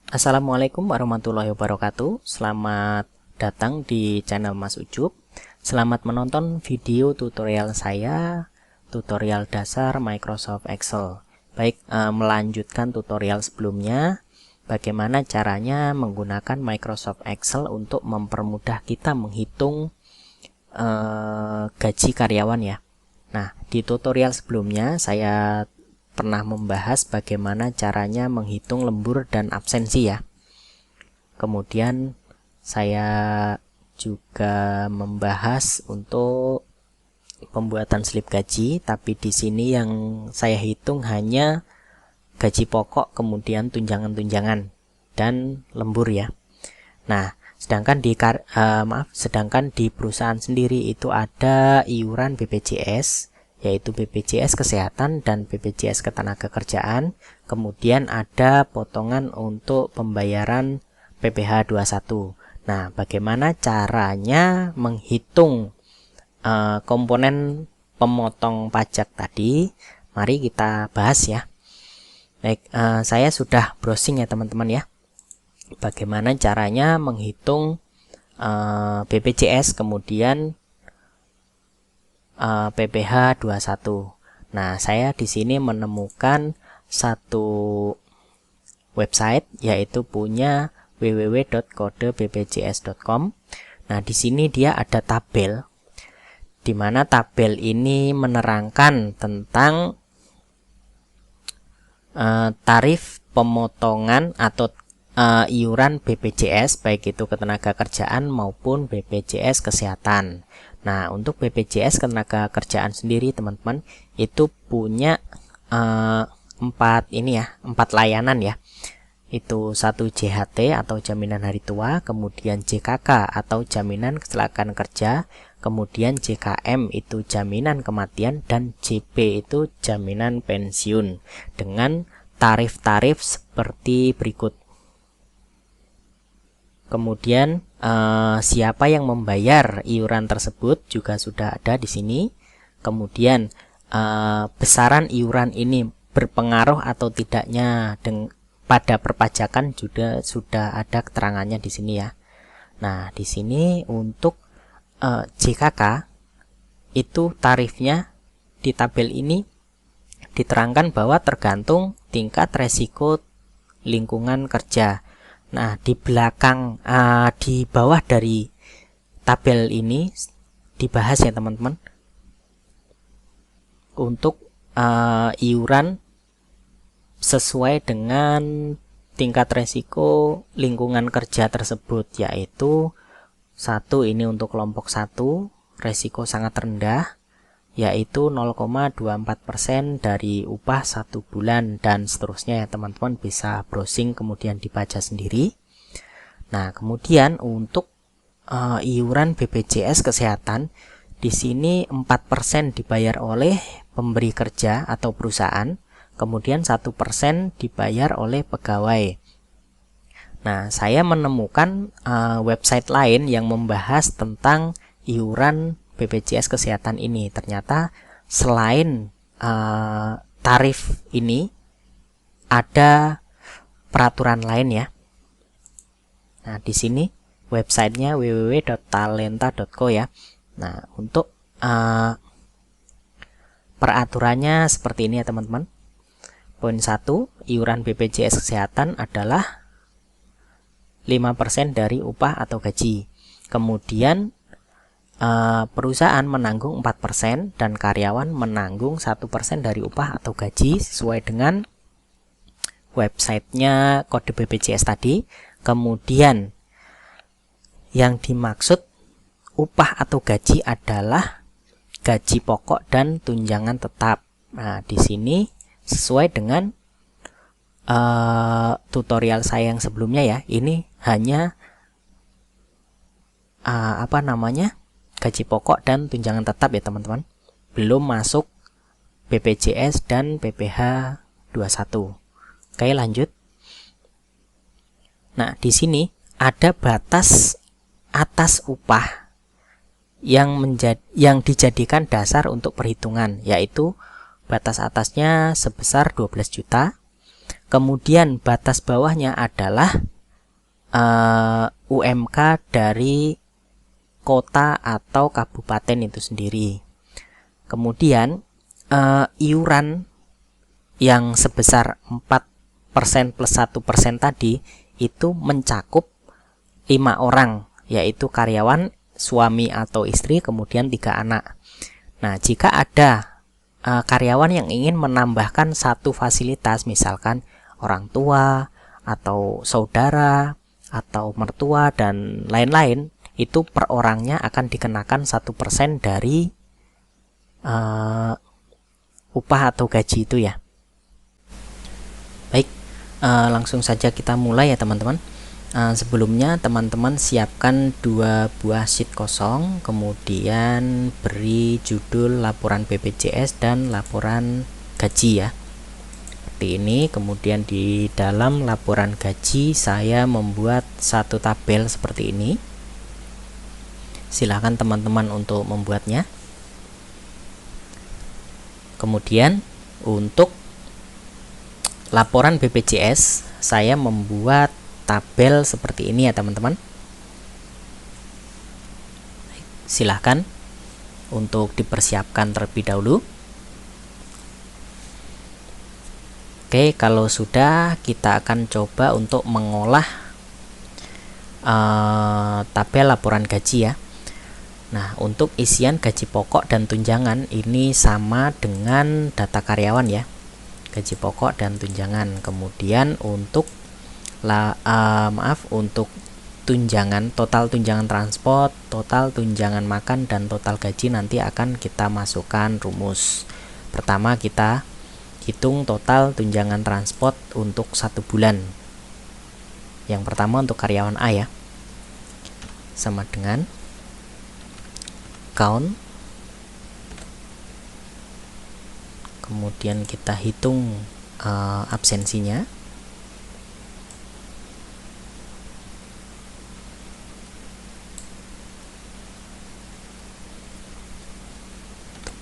Assalamualaikum warahmatullahi wabarakatuh. Selamat datang di channel Mas Ucup. Selamat menonton video tutorial saya, tutorial dasar Microsoft Excel. Baik, melanjutkan tutorial sebelumnya, bagaimana caranya menggunakan Microsoft Excel untuk mempermudah kita menghitung gaji karyawan ya. Nah, di tutorial sebelumnya saya pernah membahas bagaimana caranya menghitung lembur dan absensi ya. Kemudian saya juga membahas untuk pembuatan slip gaji, tapi di sini yang saya hitung hanya gaji pokok, kemudian tunjangan-tunjangan dan lembur ya. Nah, sedangkan di perusahaan sendiri itu ada iuran BPJS, yaitu BPJS Kesehatan dan BPJS Ketenagakerjaan. Kemudian ada potongan untuk pembayaran PPh 21. Nah, bagaimana caranya menghitung komponen pemotong pajak tadi? Mari kita bahas ya. Baik, saya sudah browsing ya teman-teman ya. Bagaimana caranya menghitung BPJS kemudian PPh 21. Nah, saya di sini menemukan satu website yaitu punya www.kodebpjs.com. Nah, di sini dia ada tabel, di mana tabel ini menerangkan tentang tarif pemotongan atau iuran BPJS, baik itu Ketenagakerjaan maupun BPJS Kesehatan. Nah, untuk BPJS Ketenagakerjaan sendiri teman-teman itu punya 4 layanan ya. Itu 1 JHT atau jaminan hari tua, kemudian JKK atau jaminan kecelakaan kerja, kemudian JKM itu jaminan kematian, dan JP itu jaminan pensiun dengan tarif-tarif seperti berikut. Kemudian siapa yang membayar iuran tersebut juga sudah ada di sini. Kemudian besaran iuran ini berpengaruh atau tidaknya pada perpajakan juga sudah ada keterangannya di sini ya. Nah, di sini untuk JKK itu tarifnya di tabel ini diterangkan bahwa tergantung tingkat resiko lingkungan kerja. Nah, di belakang di bawah dari tabel ini dibahas ya teman-teman untuk iuran sesuai dengan tingkat resiko lingkungan kerja tersebut, yaitu 1 ini untuk kelompok 1 resiko sangat rendah, yaitu 0,24% dari upah 1 bulan dan seterusnya ya teman-teman, bisa browsing kemudian dibaca sendiri. Nah, kemudian untuk iuran BPJS Kesehatan di sini 4% dibayar oleh pemberi kerja atau perusahaan, kemudian 1% dibayar oleh pegawai. Nah, saya menemukan website lain yang membahas tentang iuran BPJS Kesehatan ini. Ternyata selain tarif ini ada peraturan lain ya. Nah, di sini websitenya www.talenta.co ya. Nah, untuk peraturannya seperti ini ya teman-teman. Poin 1, iuran BPJS Kesehatan adalah 5% dari upah atau gaji. Kemudian perusahaan menanggung 4% dan karyawan menanggung 1% dari upah atau gaji sesuai dengan websitenya kode BPJS tadi. Kemudian yang dimaksud upah atau gaji adalah gaji pokok dan tunjangan tetap. Nah, di sini sesuai dengan tutorial saya yang sebelumnya ya, ini hanya gaji pokok dan tunjangan tetap ya teman-teman, belum masuk BPJS dan PPh 21. Oke, lanjut. Nah, di sini ada batas atas upah yang dijadikan dasar untuk perhitungan, yaitu batas atasnya sebesar 12 juta. Kemudian batas bawahnya adalah UMK dari kota atau kabupaten itu sendiri. Kemudian iuran yang sebesar 4% plus 1% tadi itu mencakup 5 orang, yaitu karyawan, suami atau istri, kemudian 3 anak. Nah, jika ada karyawan yang ingin menambahkan satu fasilitas, misalkan orang tua atau saudara atau mertua dan lain-lain, itu per orangnya akan dikenakan 1% dari upah atau gaji itu ya. Baik, langsung saja kita mulai ya teman-teman. Sebelumnya teman-teman siapkan 2 buah sheet kosong, kemudian beri judul laporan BPJS dan laporan gaji ya, seperti ini. Kemudian di dalam laporan gaji saya membuat satu tabel seperti ini. Silakan teman-teman untuk membuatnya. Kemudian untuk laporan BPJS saya membuat tabel seperti ini ya teman-teman. Silahkan untuk dipersiapkan terlebih dahulu. Oke, kalau sudah, kita akan coba untuk mengolah tabel laporan gaji ya. Nah, untuk isian gaji pokok dan tunjangan ini sama dengan data karyawan ya, gaji pokok dan tunjangan. Kemudian untuk untuk tunjangan, total tunjangan transport, total tunjangan makan, dan total gaji nanti akan kita masukkan rumus. Pertama kita hitung total tunjangan transport untuk 1 bulan. Yang pertama untuk karyawan A ya, sama dengan count, kemudian kita hitung absensinya,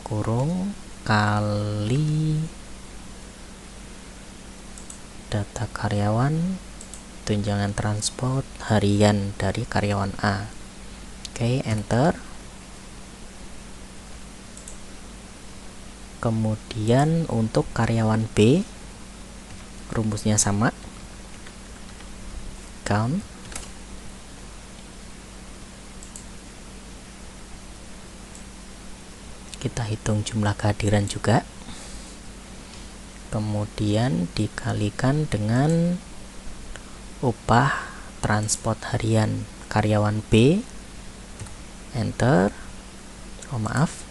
kurung kali data karyawan tunjangan transport harian dari karyawan A. Oke, enter. Kemudian untuk karyawan B rumusnya sama, count, kita hitung jumlah kehadiran juga, kemudian dikalikan dengan upah transport harian karyawan B, enter. Oh maaf,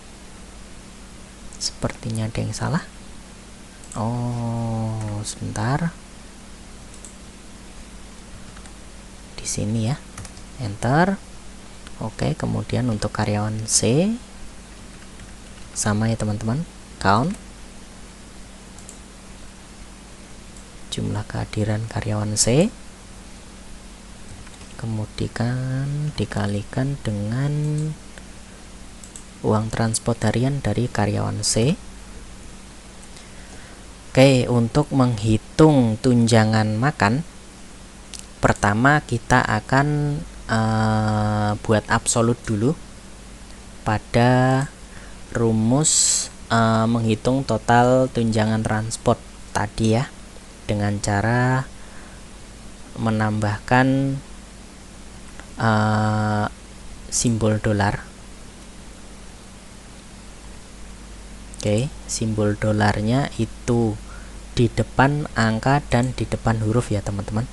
sepertinya ada yang salah. Oh sebentar, di sini ya, enter. Oke, kemudian untuk karyawan C sama ya teman-teman, count, jumlah kehadiran karyawan C, kemudian dikalikan dengan uang transport harian dari karyawan C. Oke, untuk menghitung tunjangan makan, pertama kita akan buat absolut dulu pada rumus menghitung total tunjangan transport tadi ya, dengan cara menambahkan simbol dolar. Oke, simbol dolarnya itu di depan angka dan di depan huruf ya teman-teman,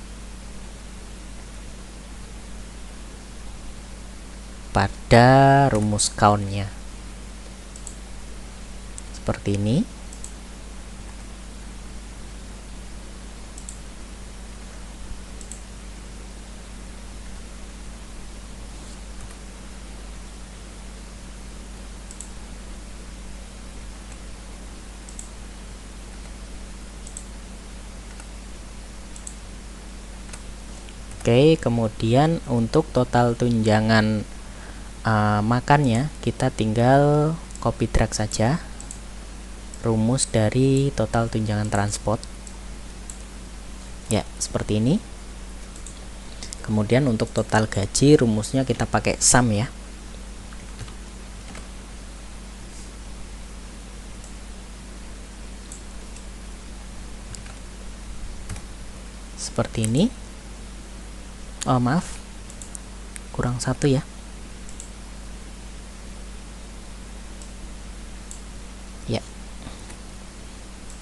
pada rumus count-nya seperti ini. Oke, kemudian untuk total tunjangan makannya kita tinggal copy drag saja rumus dari total tunjangan transport. Ya, seperti ini. Kemudian untuk total gaji rumusnya kita pakai sum ya. Seperti ini. Oh maaf, kurang satu ya. Ya.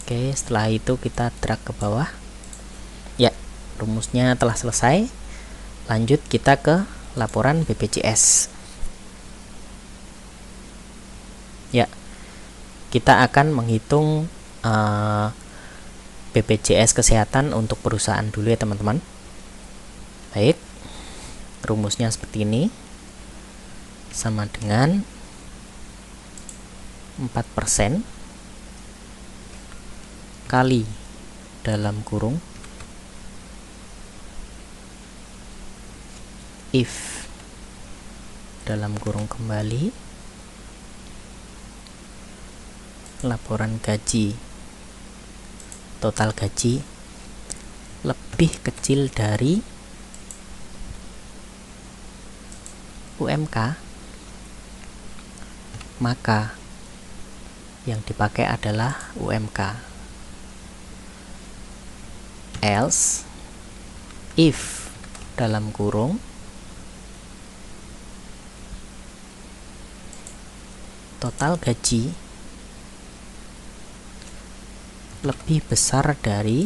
Oke, setelah itu kita drag ke bawah. Ya, rumusnya telah selesai. Lanjut kita ke laporan BPJS. Ya, kita akan menghitung BPJS kesehatan untuk perusahaan dulu ya teman-teman. Baik, rumusnya seperti ini, sama dengan 4% kali dalam kurung if dalam kurung kembali laporan gaji, total gaji lebih kecil dari UMK, maka yang dipakai adalah UMK. Else if dalam kurung total gaji lebih besar dari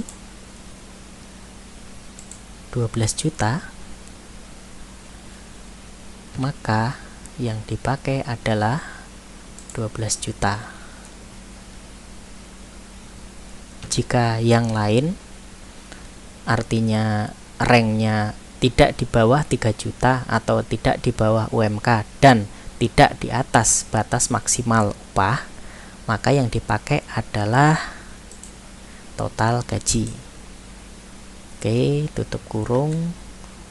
12 juta, maka yang dipakai adalah 12 juta. Jika yang lain, artinya ranknya tidak di bawah 3 juta atau tidak di bawah UMK dan tidak di atas batas maksimal upah, maka yang dipakai adalah total gaji. Oke, tutup kurung,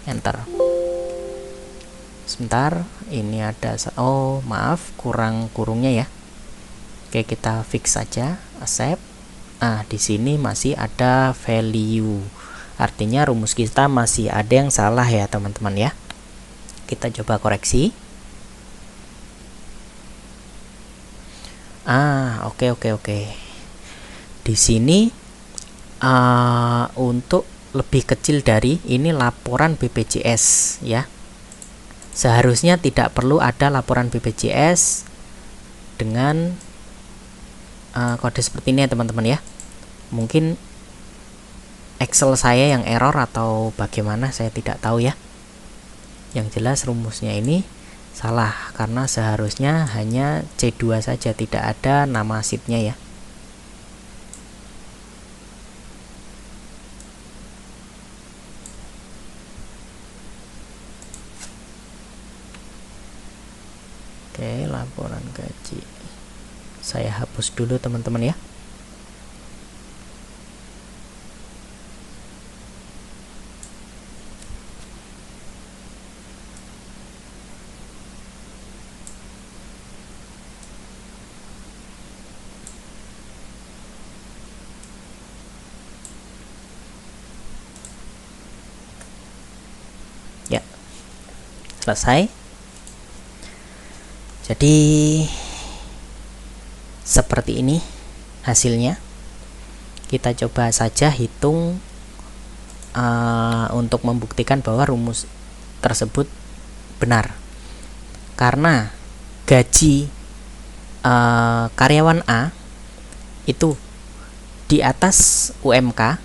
enter. Sebentar, ini ada, oh maaf, kurang kurungnya ya. Oke, kita fix saja, accept. Di sini masih ada value, artinya rumus kita masih ada yang salah ya teman-teman ya. Kita coba koreksi. Oke. Di sini untuk lebih kecil dari ini laporan BPJS ya. Seharusnya tidak perlu ada laporan BPJS dengan kode seperti ini ya teman-teman ya. Mungkin Excel saya yang error atau bagaimana, saya tidak tahu ya. Yang jelas rumusnya ini salah karena seharusnya hanya C2 saja, tidak ada nama sheetnya ya. Oke, laporan gaji saya hapus dulu teman-teman ya. Ya, selesai. Jadi seperti ini hasilnya. Kita coba saja hitung untuk membuktikan bahwa rumus tersebut benar. Karena gaji karyawan A itu di atas UMK,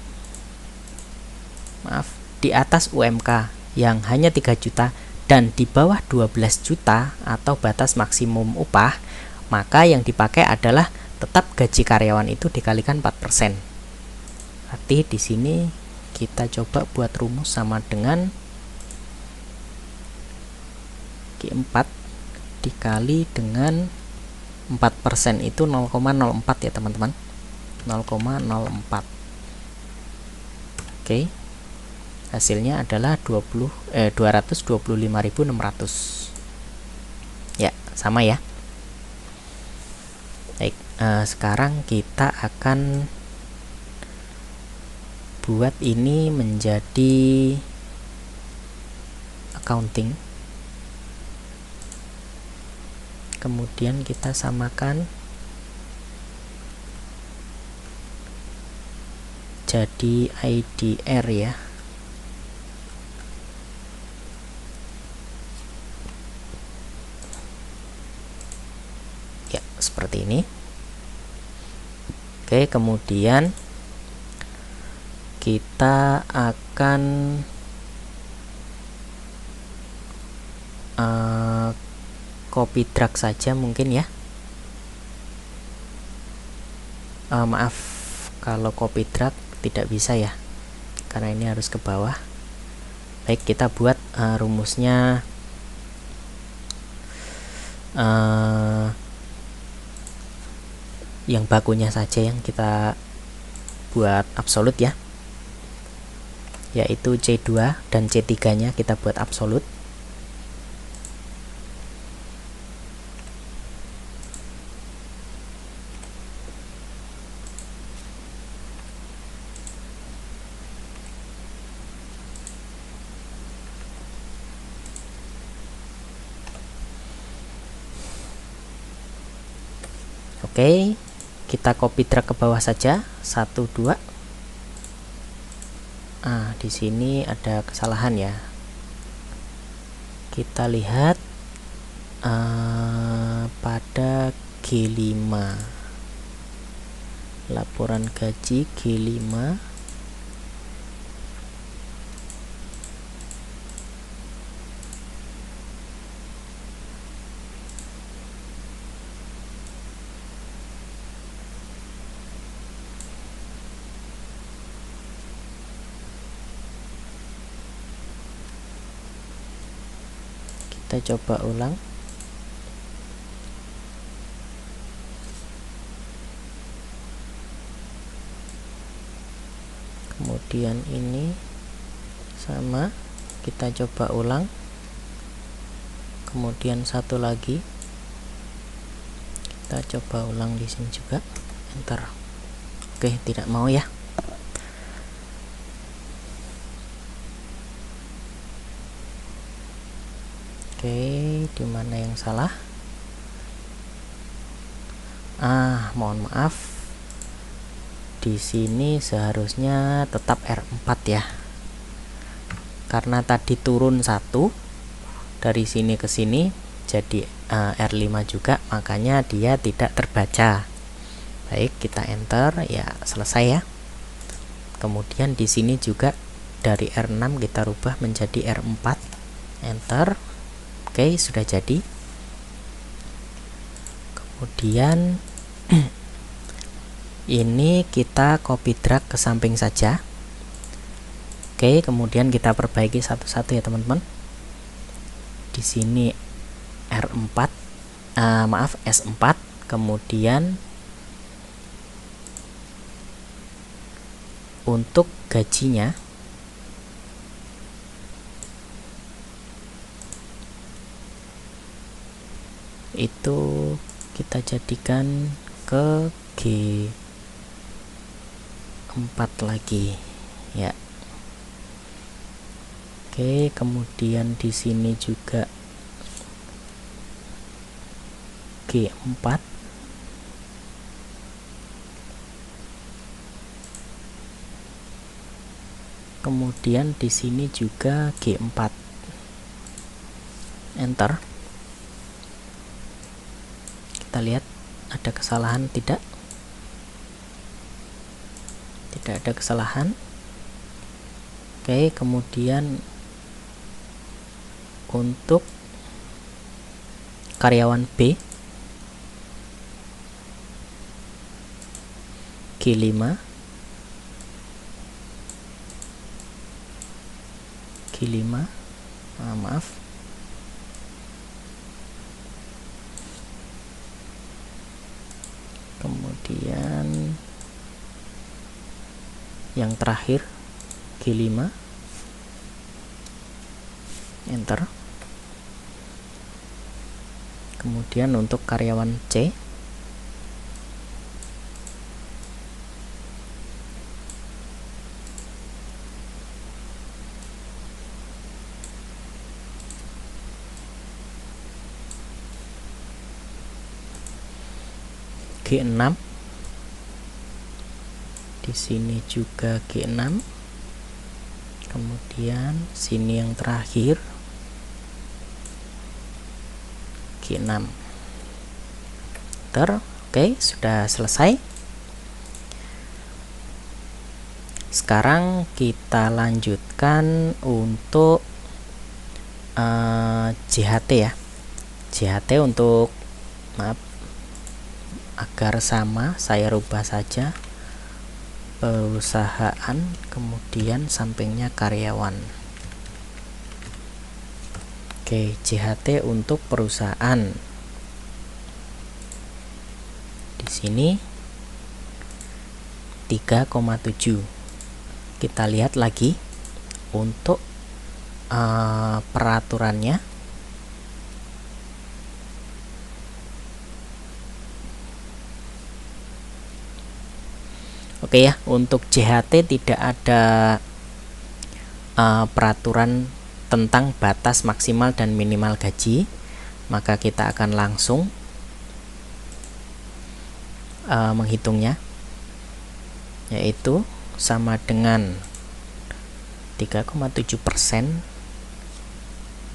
di atas UMK yang hanya 3 juta dan di bawah 12 juta atau batas maksimum upah, maka yang dipakai adalah tetap gaji karyawan itu dikalikan 4%. Berarti di sini kita coba buat rumus sama dengan Q4 dikali dengan 4% itu 0,04 ya teman-teman. 0,04. Oke. Hasilnya adalah 225.600. Ya, sama ya. Baik, sekarang kita akan buat ini menjadi accounting, kemudian kita samakan jadi IDR ya. Ya, seperti ini. Oke, kemudian kita akan copy drag saja mungkin ya. Maaf, kalau copy drag tidak bisa ya, karena ini harus ke bawah. Baik, kita buat rumusnya yang bakunya saja yang kita buat absolut ya, yaitu C2 dan C3 nya kita buat absolut. Oke, kita copy drag ke bawah saja 1 2. Di sini ada kesalahan ya. Kita lihat pada G5, laporan gaji G5 kita coba ulang. Kemudian ini sama, kita coba ulang. Kemudian satu lagi, kita coba ulang di sini juga. Enter. Oke, tidak mau ya. Oke, di mana yang salah? Mohon maaf. Di sini seharusnya tetap R4 ya. Karena tadi turun 1 dari sini ke sini jadi R5 juga, makanya dia tidak terbaca. Baik, kita enter ya, selesai ya. Kemudian di sini juga dari R6 kita rubah menjadi R4. Enter. Oke, sudah jadi. Kemudian ini kita copy drag ke samping saja. Oke, kemudian kita perbaiki satu-satu ya teman-teman. Di sini R4, S4, kemudian untuk gajinya itu kita jadikan ke G4 lagi ya. Oke, kemudian di sini juga G4. Kemudian di sini juga G4. Enter. Kita lihat ada kesalahan tidak? Tidak ada kesalahan. Oke, kemudian untuk karyawan B G5, maaf. Kemudian yang terakhir G5. Enter. Kemudian untuk karyawan C G6, di sini juga G6, kemudian sini yang terakhir G6. Oke, sudah selesai. Sekarang kita lanjutkan untuk JHT ya. JHT untuk, maaf, agar sama saya rubah saja perusahaan, kemudian sampingnya karyawan. Oke, JHT untuk perusahaan. Di sini 3,7. Kita lihat lagi untuk peraturannya. Oke ya, untuk JHT tidak ada peraturan tentang batas maksimal dan minimal gaji, maka kita akan langsung menghitungnya, yaitu sama dengan 3,7%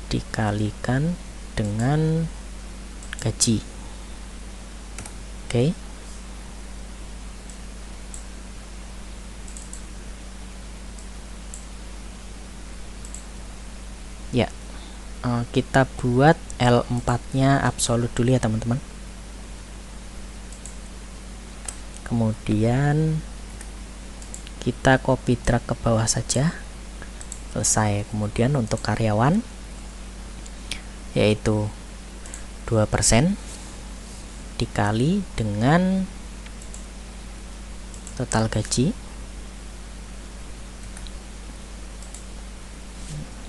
dikalikan dengan gaji. Oke. Ya, kita buat L4-nya absolut dulu ya teman-teman. Kemudian kita copy drag ke bawah saja, selesai. Kemudian untuk karyawan yaitu 2% dikali dengan total gaji,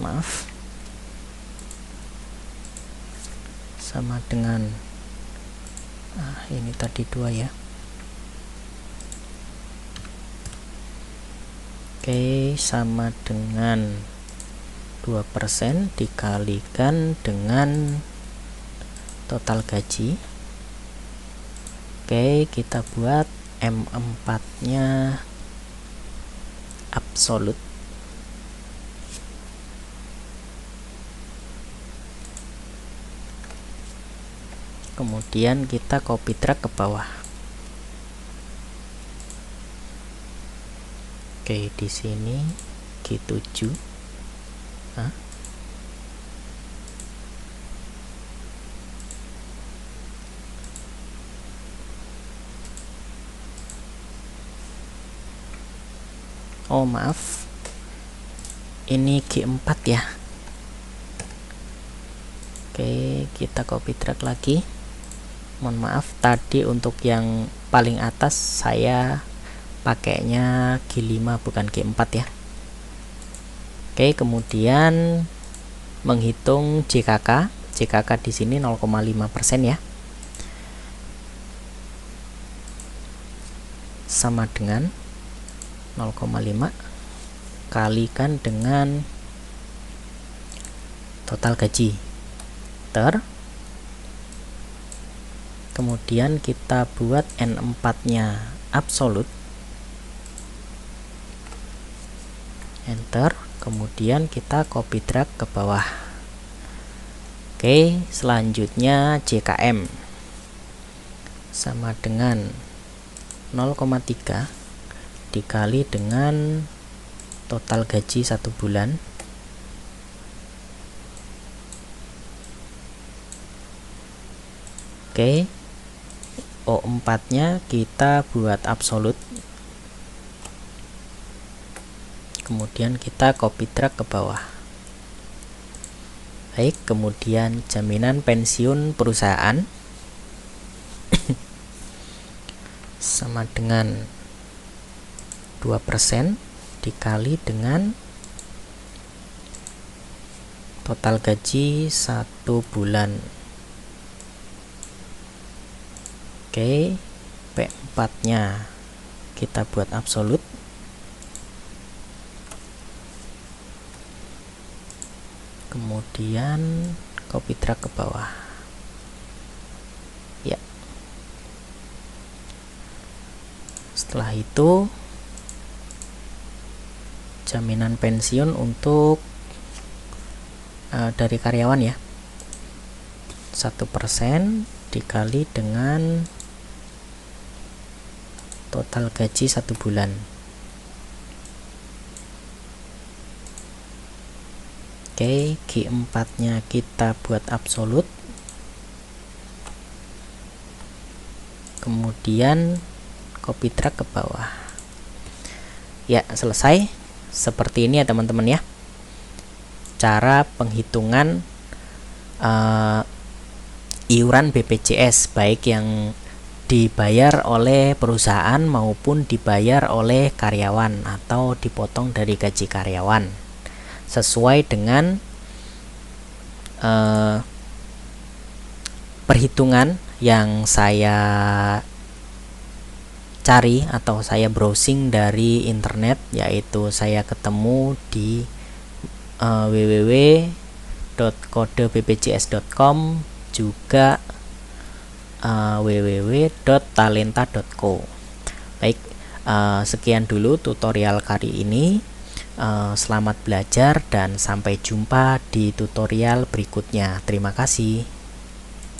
maaf, sama dengan ini tadi 2 ya. Oke, sama dengan 2% dikalikan dengan total gaji. Oke, kita buat M4-nya absolut. Kemudian kita copy drag ke bawah. Oke, di sini G7. Oh maaf, ini G4 ya. Oke, kita copy drag lagi. Mohon maaf, tadi untuk yang paling atas saya pakainya G5 bukan G4 ya. Oke, kemudian menghitung JKK. JKK di sini 0,5% ya. Sama dengan 0,5 kalikan dengan total gaji. Kemudian kita buat N4-nya absolut. Enter, kemudian kita copy drag ke bawah. Oke, selanjutnya JKM sama dengan 0,3 dikali dengan total gaji 1 bulan. Oke, O4-nya kita buat absolut. Kemudian kita copy drag ke bawah. Baik, kemudian jaminan pensiun perusahaan sama dengan 2% dikali dengan total gaji 1 bulan. Oke, P4-nya kita buat absolut. Kemudian copy drag ke bawah. Ya. Setelah itu jaminan pensiun untuk dari karyawan ya, 1% dikali dengan total gaji 1 bulan. Oke, G4 nya kita buat absolut, kemudian copy drag ke bawah. Ya, selesai. Seperti ini ya teman-teman ya, cara penghitungan iuran BPJS, baik yang dibayar oleh perusahaan maupun dibayar oleh karyawan atau dipotong dari gaji karyawan, sesuai dengan perhitungan yang saya cari atau saya browsing dari internet, yaitu saya ketemu di www.kodebpjs.com, juga www.talenta.co. Baik, sekian dulu tutorial kali ini. Selamat belajar dan sampai jumpa di tutorial berikutnya. Terima kasih.